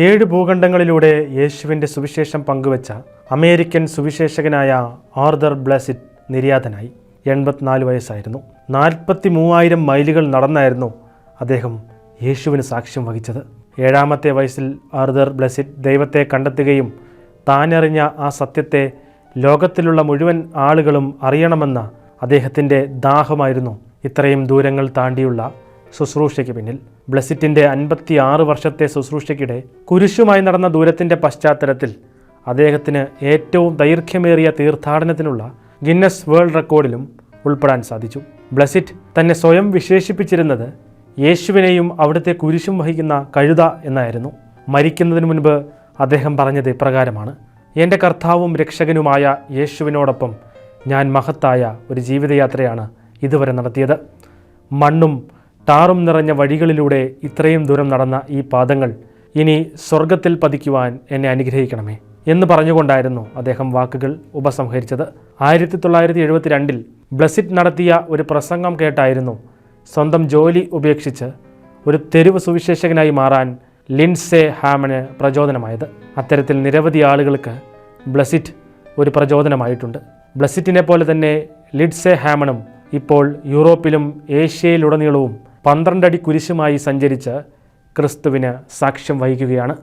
7 ഭൂഖണ്ഡങ്ങളിലൂടെ യേശുവിൻ്റെ സുവിശേഷം പങ്കുവച്ച അമേരിക്കൻ സുവിശേഷകനായ ആർതർ ബ്ലെസിറ്റ് നിര്യാതനായി. 84 വയസ്സായിരുന്നു. 43,000 മൈലുകൾ നടന്നായിരുന്നു അദ്ദേഹം യേശുവിന് സാക്ഷ്യം വഹിച്ചത്. 7ാമത്തെ വയസ്സിൽ ആർതർ ബ്ലെസിറ്റ് ദൈവത്തെ കണ്ടെത്തുകയും താനറിഞ്ഞ ആ സത്യത്തെ ലോകത്തിലുള്ള മുഴുവൻ ആളുകളും അറിയണമെന്ന അദ്ദേഹത്തിൻ്റെ ദാഹമായിരുന്നു ഇത്രയും ദൂരങ്ങൾ താണ്ടിയുള്ള ശുശ്രൂഷയ്ക്ക് പിന്നിൽ. ബ്ലെസിറ്റിൻ്റെ 56 വർഷത്തെ ശുശ്രൂഷയ്ക്കിടെ കുരിശുമായി നടന്ന ദൂരത്തിൻ്റെ പശ്ചാത്തലത്തിൽ അദ്ദേഹത്തിന് ഏറ്റവും ദൈർഘ്യമേറിയ തീർത്ഥാടനത്തിനുള്ള ഗിന്നസ് വേൾഡ് റെക്കോർഡിലും ഉൾപ്പെടാൻ സാധിച്ചു. ബ്ലെസിറ്റ് തന്നെ സ്വയം വിശേഷിപ്പിച്ചിരുന്നത് യേശുവിനെയും അവിടുത്തെ കുരിശും വഹിക്കുന്ന കഴുത എന്നായിരുന്നു. മരിക്കുന്നതിന് മുൻപ് അദ്ദേഹം പറഞ്ഞത് ഇപ്രകാരമാണ്: എൻ്റെ കർത്താവും രക്ഷകനുമായ യേശുവിനോടൊപ്പം ഞാൻ മഹത്തായ ഒരു ജീവിതയാത്രയാണ് ഇതുവരെ നടത്തിയത്. മണ്ണും ടാറും നിറഞ്ഞ വഴികളിലൂടെ ഇത്രയും ദൂരം നടന്ന ഈ പാദങ്ങൾ ഇനി സ്വർഗത്തിൽ പതിക്കുവാൻ എന്നെ അനുഗ്രഹിക്കണമേ എന്ന് പറഞ്ഞുകൊണ്ടായിരുന്നു അദ്ദേഹം വാക്കുകൾ ഉപസംഹരിച്ചത്. 1972 ബ്ലെസിറ്റ് നടത്തിയ ഒരു പ്രസംഗം കേട്ടായിരുന്നു സ്വന്തം ജോലി ഉപേക്ഷിച്ച് ഒരു തെരുവ് സുവിശേഷകനായി മാറാൻ ലിൻഡ്സേ ഹാമന് പ്രചോദനമായത്. അത്തരത്തിൽ നിരവധി ആളുകൾക്ക് ബ്ലെസിറ്റ് ഒരു പ്രചോദനമായിട്ടുണ്ട്. ബ്ലെസിറ്റിനെ പോലെ തന്നെ ലിൻഡ്സേ ഹാമനും ഇപ്പോൾ യൂറോപ്പിലും ഏഷ്യയിലുടനീളവും 12 അടി കുരിശുമായി സഞ്ചരിച്ച് ക്രിസ്തുവിന് സാക്ഷ്യം വഹിക്കുകയാണ്.